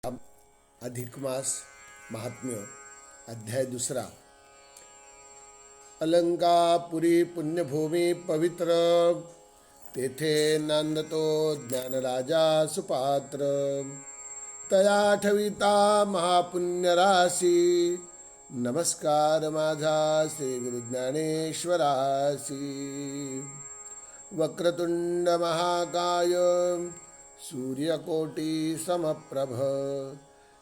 अधिक मास महात्म्य अध्याय दुसरा. अलंकापुरी पुण्यभूमी पवित्र, तेथे नांदतो ज्ञानराजा सुपात्र. तया ठविता महापुण्यराशी, नमस्कार माझा श्री गुरु ज्ञानेश्वरासी. वक्रतुंड महाकाय सूर्यकोटी समप्रभ,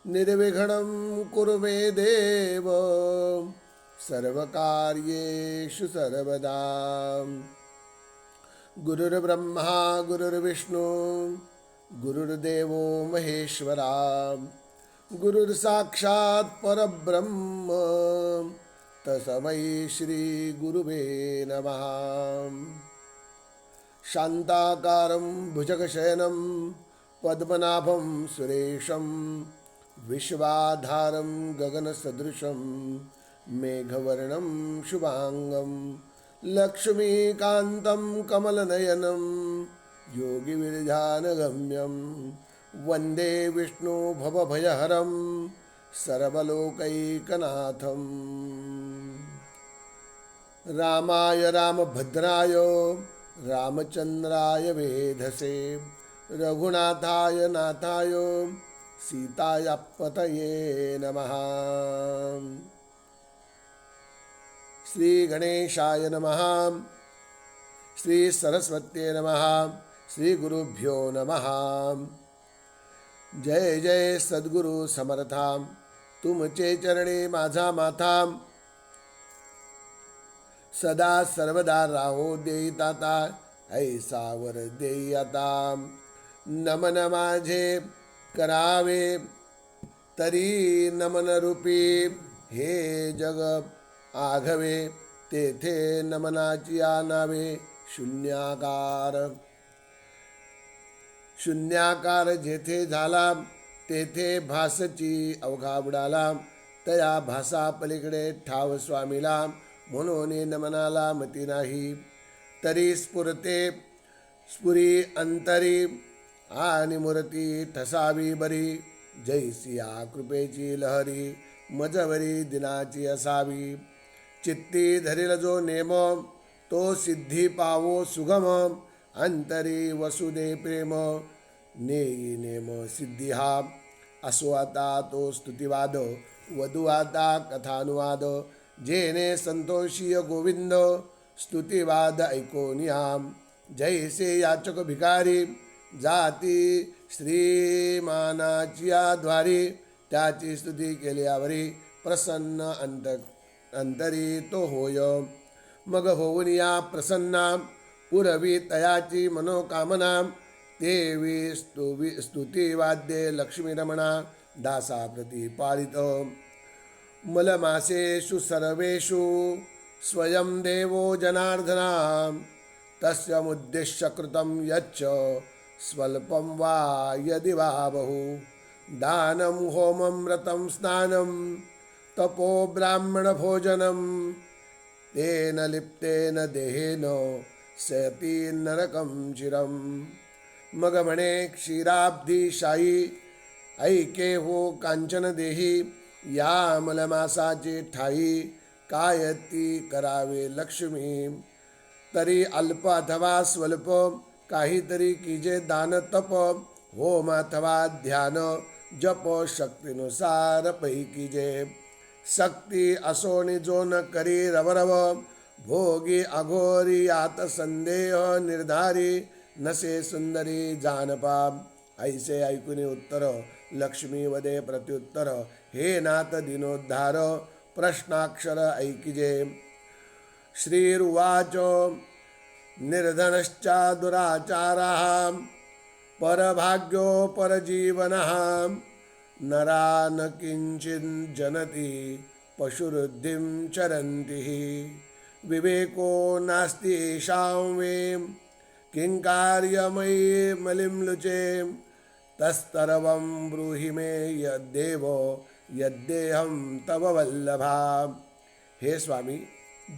निर्विघ्नं कुरु मे देव, सर्वकार्येषु सर्वदा. गुरुर्ब्रह्मा गुरुर्विष्णु गुरुर्देवो महेश्वरा, गुरुर्साक्षात् परब्रह्म, तस्मै श्री गुरुवे नमः. शान्ताकारं भुजगशयनं पद्मनाभं सुरेशं, विश्वाधारं गगनसदृशं मेघवर्णं शुभांगं, लक्ष्मीकान्तं कमलनयनं योगिविरजानगम्यं, वन्दे विष्णु भवभयहरं सर्वलोकैकनाथं. रामाय रामभद्राय रामचंद्राय वेधसे, रघुनाथाय नाथाय सीतायापतये नमः. श्री गणेशाय नमः. श्री सरस्वत्ये नमः. श्री गुरुभ्यो नमः. जय जय सद्गुरु समर्था, तुमचे चरणी माझा माथा, सदा सर्वदा राहो देई ताता, ऐसा वर देई आता. नमन माझे करावे तरी नमन रूपी, हे जग आघवे तेथे नमनाची नावे. शून्याकार शून्याकार जेथे झाला, तेथे भासची अवघा बुडाला. तया भासा पलीकडे ठाव स्वामीला, म्हणून नमनाला मती नाही. तरी स्फुरी अंतरी, आणि मूर्ती ठसावी बरी. जैसी या कृपेची लहरी, मजवरी दिनाची असावी. चित्ती धरील जो नेम, तो सिद्धी पावो सुगम. अंतरी वसुदे प्रेम, नेई नेम सिद्धी हा. असो आता तो स्तुतिवाद, वधू आता कथानुवाद. जेने संतोषीय गोविंद, स्तुतिवाद ऐकोनियाम. जैसे याचक भिकारी, जाती श्रीमानाचिया द्वारी. त्याची स्तुती केल्यावरी, प्रसन्न अंतरी तो होय. मग होऊन या प्रसन्ना, पुरवी तयाची मनोकामना. देवी स्तुतिवाद्ये लक्ष्मी रमणा, दासा प्रति पालित. मलमासेषु सर्वेषु स्वयं देवो जनार्दना. तस्य मुद्दिश्य कृतं यच्च, स्वल्पं वा यदि वा बहु. दानं होमं व्रतं स्नानं, तपो ब्राह्मण भोजनं. तेन लिप्तेन देहेन सयति नरकं चिरं. मग म्हणे क्षीराब्धी शाही, ऐके हो कांचन देही. या मलमासाचे ठाई, काय ती करावे लक्ष्मी. तरी अल्प अथवा स्वल्प, काहीतरी कीजे दान तप. होम अथवा ध्यान जप, शक्तीनुसार पैकीजे. सक्ती असोनी जो न करी रवरव, भोगी अघोरी यात संदेह निर्धारी. नसे सुंदरी जानपा, ऐसे ऐकुनी उत्तर. लक्ष्मी वदे प्रत्युत्तर, हे नाथ दिनोद्धार. प्रश्नाक्षर ऐकिजे. श्रीरुवाच निर्धनश्च दुराचारः, परभाग्यो परजीवनः. नरा न किंचिन् जनति, पशुरुद्धिं चरन्ति. विवेको नास्ति येषां वे, किंकार्यमयी मलिम्लुचे. तस्तरवं ब्रूहि मे यद्देव, यद्देहं तव वल्लभा. हे स्वामी,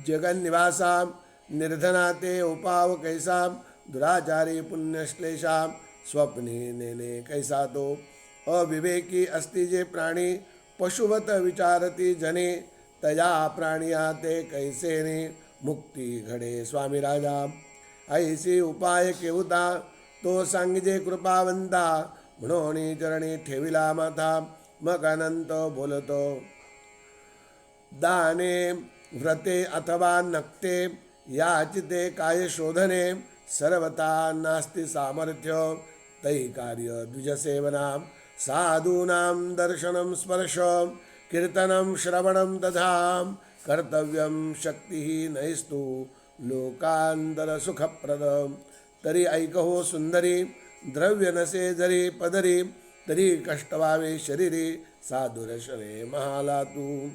जगन्निवासा, निर्धना ते उपाव कैसा. दुराचारी पुण्यश्लेषा, स्वप्ने नेने कैसा तो. अविवेकी असती जे प्राणी पशुवत विचारती जने तया प्राणिया ते कैसेने मुक्ती घडे स्वामी राजा ऐसी उपाय केवता तो सांगिजे कृपावंता म्हणून चरणी ठेविला माथा मग अनंत बोलतो दाने व्रते अथवा नक्ते याचिते काय शोधने सर्वता नास्ति सामर्थ्य तै कार्य द्विजसेवना साधूनां दर्शनं स्पर्श कीर्तनं श्रवणं तथा कर्तव्यं शक्तिः नैस्तु लोकांतर सुखप्रद तरी ऐक हो सुंदरी द्रव्य नसे जरी पदरी तरी कष्ट व्हावे शरीरी साधुरशने महालातू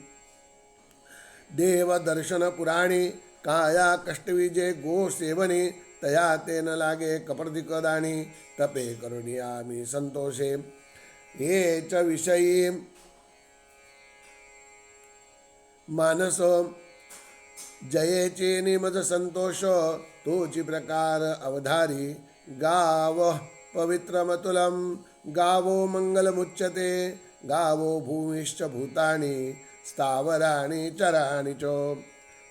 देव दर्शन पुराणी काया कष्टविजे गो सेवनी तया ते न लागे कपर्दिक दाणी तपे करुणिया मी संतोषे ये च विषयी मानस जयेचे निमज संतोष तोची प्रकार अवधारी गाव पवित्रमतुलम गावो मंगलमुच्यते गावो भूमिश्च भूतानि स्थावराणी चराणी च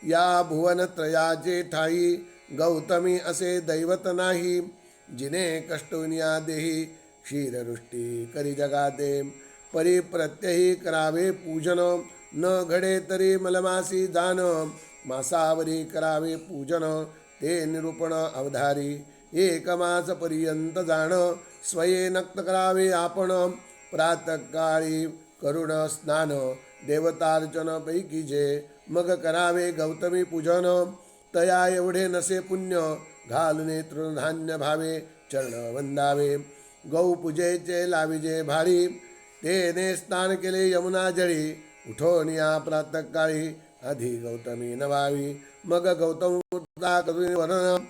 या भुवनत्रयाचे ठाई गौतमी असे दैवत नाही जिने कष्टुनिया देही क्षीरवृष्टी करी जगाते परी प्रत्यही करावे पूजन न घडे तरी मलमासी जान मासावरी करावे पूजन ते निरूपण अवधारी एक मास पर्यंत जाण स्वये नक्त करावे आपण प्रातकाळी करुण स्नान देवतार्चन पैकी जे मग करावे गौतमी पूजन तया एवढे नसे पुण्य घालून तृणधान्य भावे चरण वंदावे गौ पूजेचे लाविजे भारी तेने स्नान केले यमुना जळी उठोन या प्रातकाळी आधी गौतमी नवावी मग गौतम करून वर्णन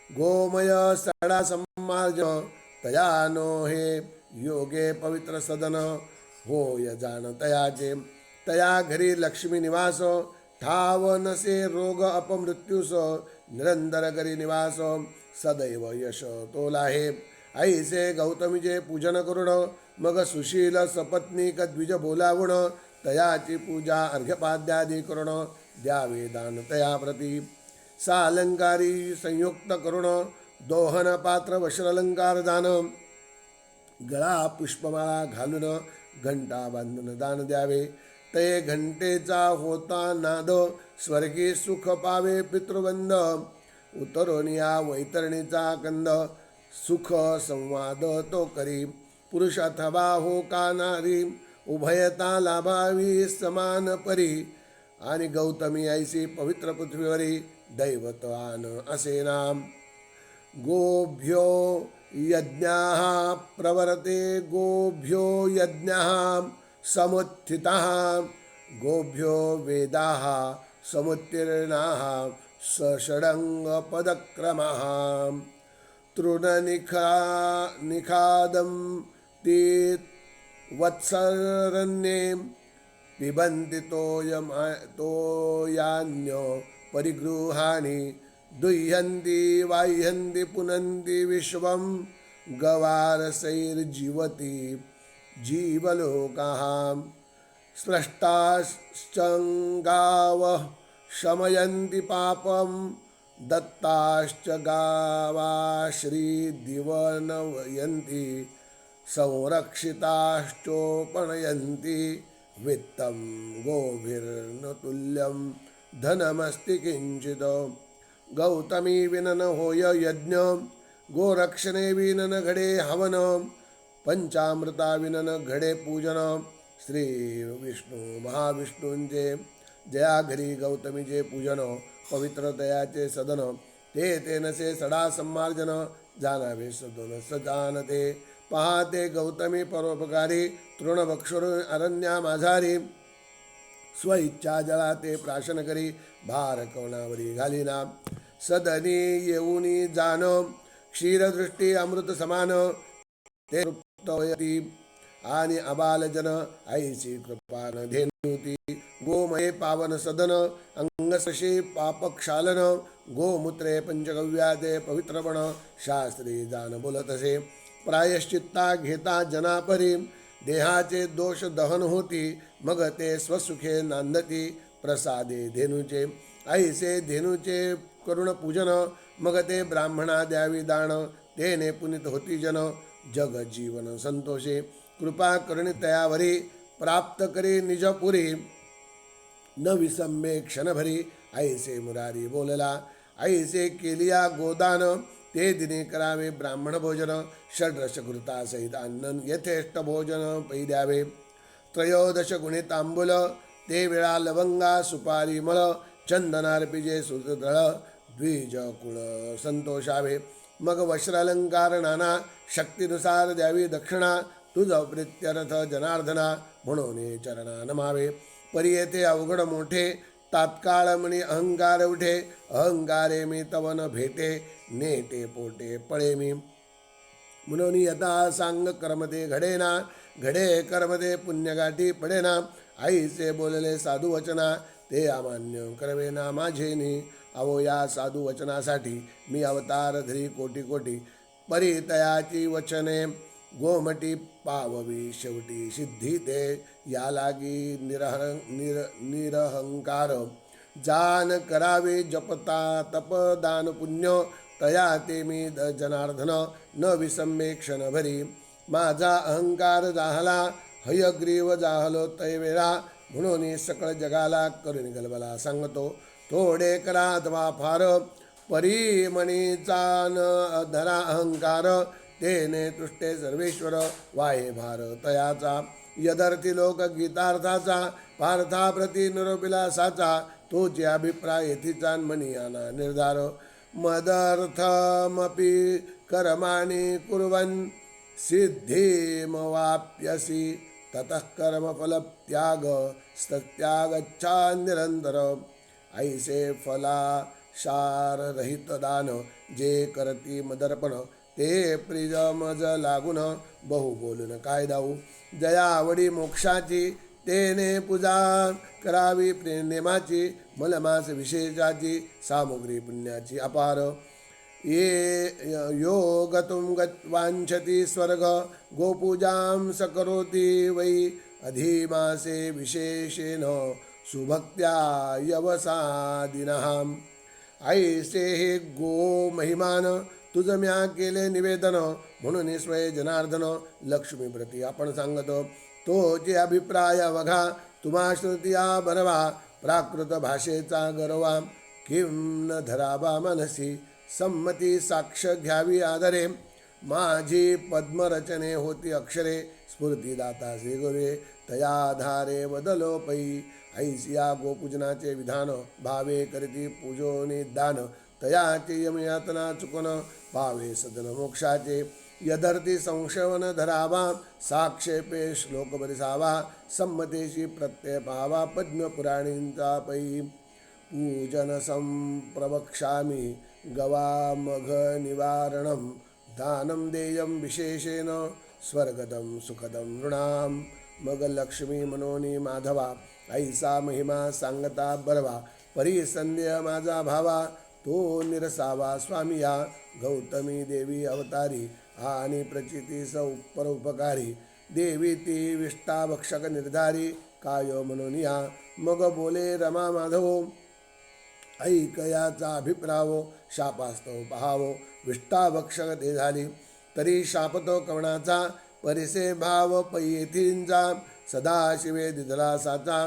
गोमय सडा संमार्ज तया नो हे योगे पवित्र सदन होय जाण तयाचे तया घरी लक्ष्मी निवास ठाव नसे रोग अपमृत्यूस निरंतर करी निवास सदैव यश तोलाहे ऐसे गौतमीचे पूजन करुण मग सुशील सपत्नीक द्विज बोलावून तयाची पूजा अर्घ्यपाद्यादी करुण द्यावे दान तया प्रती सालंकारी संयुक्त करुण दोहन पात्र वस्त्रालंकार दान गळा पुष्पमाळा घालून घंटा बांधून दान द्यावे ते घंटेचा होता नाद स्वर्गी सुख पावे पितृबंध उतरून या वैतरणीचा कंद सुख संवाद तो करी पुरुष अथवा हो का नारी उभयता लाभावी समान परी आणि गौतमी ऐसी पवित्र पृथ्वीवरी दैवत आन असे नाम गोभ्यो यज्ञाः प्रवर्ते गोभ्यो यज्ञाः समुत्थिताः गोभ्यो वेदाः समुत्तीर्णाः सषडङ्गपदक्रमाः तृणनिखादं ते वत्सरण्ये पिबन्ति तोयान्यो परिगृहाणि दुह्यन्ति वाह्यन्ति पुनन्ति विश्वं गवारसैर्जीवति जीवलोकाः स्पृष्टाश्चङ्गावः शमयन्ति पापं दत्ताश्च गावा श्रीदिवनवयन्ति संरक्षिताश्चोपनयन्ति वित्तं गोभिर्नतुल्यं धनमस्ति किंचित गौतमी विनन होय यज्ञ गोरक्षणे विनन घडे हवन पंचामृता विनन घडे पूजन श्री विष्णू महाविष्णूंचे जया घरी गौतमीचे पूजन पवित्र दयाचे सदन ते तेनसे सडा सम्मार्जन जाणावे सदन सजानते पाहते गौतमी परोपकारी तृणभक्षुर अरण्या माझारी स्वइच्छा जळा ते प्राशन करी भार कवनावरी घालिना सदनी येऊनी जान क्षीरदृष्टी अमृत समान ते तृप्तयती आणि अबालजन ऐसी कृपान धेनुती गोमये पावन सदन अंगसशी पापक्षालन गोमूत्रे पंचगव्याते पवित्रपण शास्त्री जान बोलतसे प्रायश्चित्ता घेता जनापरी देहाचे दोष दहन होती, मग ते स्वसुखे नांदती प्रसादे धेनुचे. ऐसे धेनुचे करुण पूजन, मग ते ब्राह्मणा द्यावी दान, तेने पुनित होती जन जग जीवन संतोषे. कृपा करुणी तयावरी, प्राप्त करी निजपुरी, न विसंबे क्षणभरी, ऐसे मुरारी बोलला. ऐसे केलिया गोदान, ते दिने करावे ब्राह्मण भोजन, षड्रस घृतासहित अन्न यथेष्ट भोजन पै द्यावे. त्रयोदश गुणे तांबूल, ते वेळा लवंगा सुपारी मळ, चंदनार्पिजे सुदळ, द्विज कुळ संतोषावे. मग वस्त्रालंकार नाना, शक्तीनुसार द्यावी दक्षिणा, तुझ प्रित्यर्थ जनार्दना, म्हणून चरणा नमावे. परी येथे अवघड मोठे, तात्काळ म्हणी अहंकार उठे, अहंकारे मी तव न भेटे, नेटे पोटे पळे मी. म्हणून यथा सांग कर्मते घडेना, घडे कर्मते पुण्यगाठी पडेना. आईचे बोलले साधू वचना, ते अमान्य करवेना माझेनी. अहो या साधू वचनासाठी मी अवतार धरी कोटी कोटी, परी तयाची वचने गोमटी पाववी शेवटी सिद्धी ते. या लागी निरहंकार जान करावे जपता तपदान पुण्य, तया ते मी जनार्दन न विसंबे क्षणभरी. माझा अहंकार जाहला, हयग्रीव जाहलो तैवेळा, म्हणून सकळ जगाला करून गलबला सांगतो. थोडे करा अथवा फार, परी मणीचा न धरा अहंकार, तेने तुष्टे सर्वेश्वर वाहे भार तयाचा. यदर्थी लोक गीतार्थाचा, पार्थाप्रती निरोपिला साचा, तोचे अभिप्राय येथीचा मनियाना निर्धार. मदर्थमपि कर्माणि कुर्वन् सिद्धिमवाप्यसि, ततः कर्मफल त्याग सत्यागच्छा निरंतर. ऐसे फलाशार रहित दान, जे करती मदर्पण, ते प्रिय मज लागून, बहु बोलून काय दाऊ. जयावडी मोक्षाची, तेने पूजा करावी प्रेमाची, मलमास विशेषाची, सामुग्री पुण्याची अपार. ये योगतुम वांछति स्वर्ग, गोपूजां सकरोति वै, अधिमासे विशेषेण सुभक्त्या यवसादिनः. ऐसे हे गो महिमान, तुझ म्या केले निवेदन, म्हणून स्वय जनार्दन लक्ष्मीप्रती आपण सांगत. तो जे अभिप्राय अवघा, तुम्हा श्रुतिया बरवा, प्राकृत भाषेचा गरवा, किं न धरावा मनसी, संमती साक्ष घ्यावी आदरे. माझी पद्मरचने होती अक्षरे, स्फूर्तिदाता श्री गुरुवे, तयाधारे बदलो पै. ऐसिया गोपूजनाचे विधान, भावे करती पूजोनी दान, तयाचे यमयातना चुकन, पावे सदन मोक्षाचे. यदर्थी संशयवन धरावा, साक्षेपे श्लोक बरिसावा, संमतेशी प्रत्यय पावा, पद्मपुराणींचा पै. पूजन संप्रवक्ष्यामि गवामघ निवारणं, दानं देयं विशेषेण स्वर्गदं सुखदं नृणां. मग लक्ष्मी मनोनी माधवा, ऐसा महिमा सांगता बरवा, परी संदेह माझा भावा, तो निरसावा स्वामी या. गौतमी देवी अवतारी, आणि प्रचिती परोपकारी, देवी ती विष्टाभक्षक निर्धारी, काय म्हणून या. मग बोले रमा माधवो, ऐकयाचा अभिप्रावो, शापास्तव पहावो. विष्टाभक्षक ते झाली, तरी शापतो कवणाचा, परिसे भाव पैथींचा. सदाशिवे दिधला साचा,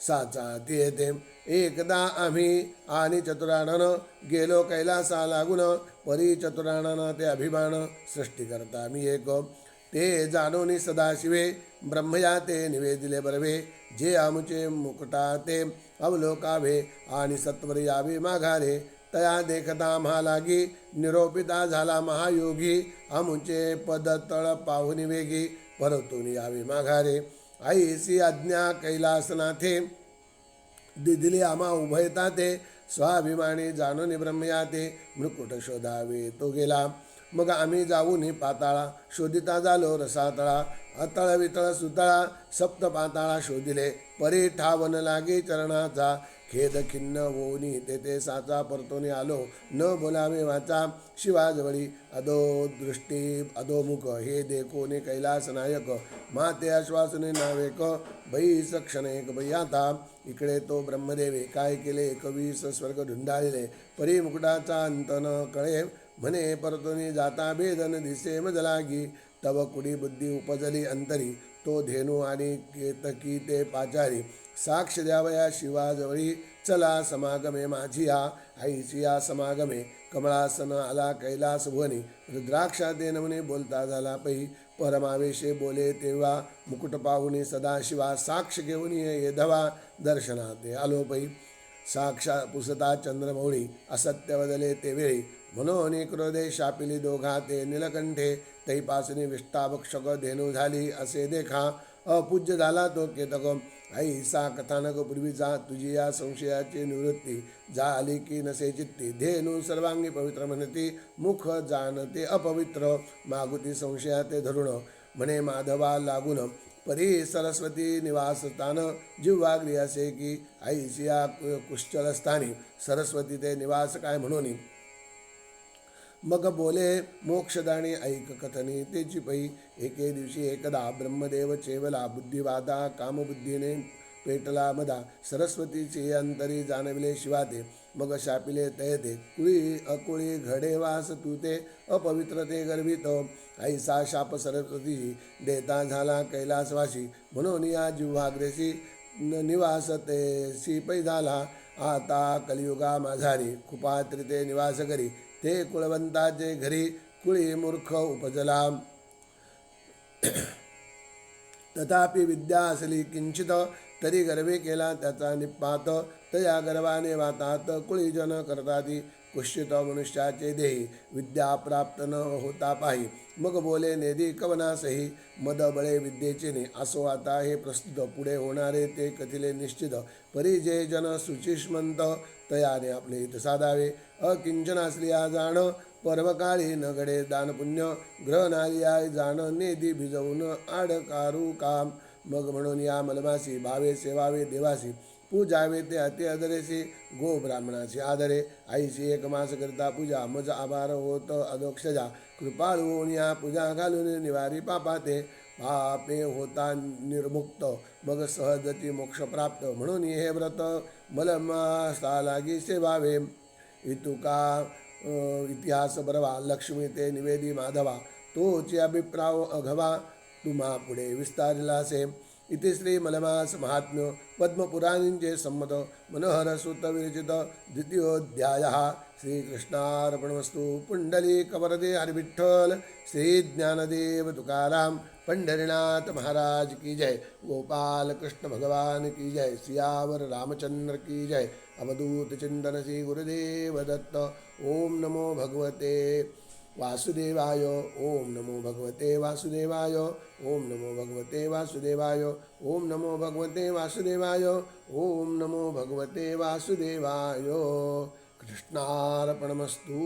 साचा ती येते. एकदा आम्ही आणि चतुरानन गेलो कैलासा लागून, परी चतुरानन ते अभिमान सृष्टी करता मी एक. ते जाणून सदाशिवे ब्रह्मया ते निवेदिले बरवे, जे आमचे मुकुटा ते अवलोकावे, आणि सत्वर यावे माघारे. तया देखता महालागी, निरोपिता झाला महायोगी, आमुचे पदतळ पाहुनी वेगी, परतून यावे माघारे. ऐसी आज्ञा कैलासनाथे, दिदिले आम्हा उभयता ते. स्वाभिमानी जाणून ब्रह्मया ते, मृकुट शोधावे तो गेला. मग आम्ही जाऊन पाताळा शोधिता झालो रसातळा अतळ वितळ सुतळा सप्त पाताळा शोधिले परी ठावन लागे चरणाचा खेद खिन्न होऊनी तेथे साचा परतोनी आलो न बोलावे वाचा शिवाजवळी अधो दृष्टी अधोमुख हे देखोने कैलास नायक माते आश्वासने नावेक बैस क्षण एक बैयाता इकडे तो ब्रह्मदेवे काय केले 21 स्वर्ग ढुंढाळले परी मुकुटाचा अंत न कळे म्हणे परतोनी जाता भेदन दिसे मजलागी तव कुडी बुद्धी उपजली अंतरी तो धेनू आणि केतकी ते पाचारी साक्ष द्यावया शिवाजवळी चला समागमे माझिया ऐसिया समागमे कमळासन आला कैलास भुवनी रुद्राक्षा ते नमने बोलता झाला पै परमावेशे बोले तेव्हा मुकुट पाहुनी सदाशिवा साक्ष घेऊन येधवा दर्शनाते आलो पै साक्षा पुसता चंद्रमौळी असत्य बदले ते वेळी म्हणून क्रोधे शापिली दोघा ते निलकंठे तैपासनी विष्टाभक्षक धेनू झाली असे देखा अपूज्य झाला तो केतक ऐसा कथानक पूर्वीचा तुझी या संशयाची निवृत्ती झाली की नसे चित्ती धेनू सर्वांगी पवित्र म्हणती मुख जाणते अपवित्र मागुती संशयाते धरुण म्हणे माधवा लागून परी सरस्वती निवासस्थान जिव्हाग्री असे की ऐसिया कुश्चलस्थानी सरस्वती ते निवास काय म्हणून मग बोले मोक्षदाणी ऐक कथनी तेची पै एके दिवशी एकदा ब्रह्मदेव चेवला बुद्धिवादा कामबुद्धीने पेटला मदा सरस्वतीची अंतरी जाणविले शिवाते मग शापिले तयते कुळी अकुळी घडे वास तू ते अपवित्र ते गर्भित ऐसा शाप सरस्वती देता झाला कैलासवासी म्हणून या जिव्हाग्रेसी निवास ते पै झाला आता कलियुगा माझारी कुपात्री ते निवास करी ते कुळवंताचे घरी कुळी मूर्ख उपजला तथापि विद्या असली किंचित तरी गर्वे केला त्याचा निपात तया गर्वाने वातात कुळीजन करताती कुश्चित मनुष्याचे देही विद्या प्राप्त न होता पाही मग बोले नेदी कवनासही मद बळे विद्येचे ने असो आता हे प्रस्तुत पुढे होणारे ते कथिले निश्चित परी जे जन सुचिष्मंत तयाने आपले हित साधावे अकिंचन असलिया जाण पर्वकाळी न घडे दानपुण्य ग्रह नारियाय जाण नेदी भिजवून आडकारू काम मग म्हणून या मलमासी भावे सेवावे देवासी पूजावे ते अति आदरेसी गो ब्राह्मणाची आदरे आईची एक मास करता पूजा मज आभार होत अदोक्षजा कृपाळू होऊन या पूजा घालून निवारी पापाते पापे होता निर्मुक्त मग सहजती मोक्ष प्राप्त म्हणून हे व्रत मलमासा लागी सेवावे इतुका इतिहास बरवा लक्ष्मी ते निवेदी माधवा तोची अभिप्राव अघवा तुम्हा पुढे विस्तारिलासे इति श्री मलमास महात्म्य पद्मपुराणींचे संमत मनोहर सूत विरचित द्वितीयोध्यायः श्रीकृष्णार्पणमस्तु पुंडलीकवरदे हरिविठ्ठल श्री ज्ञानदेव तुकाराम पंढरीनाथ महाराज की जय गोपाल कृष्ण भगवान की जय सियावर रामचंद्र की जय अवधूत चिंतन श्री गुरुदेव दत्त ओम नमो भगवते वासुदेवाय ओम नमो भगवते वासुदेवाय ओम नमो भगवते वासुदेवाय ओम नमो भगवते वासुदेवाय ओम नमो भगवते वासुदेवाय कृष्णार्पणमस्तु।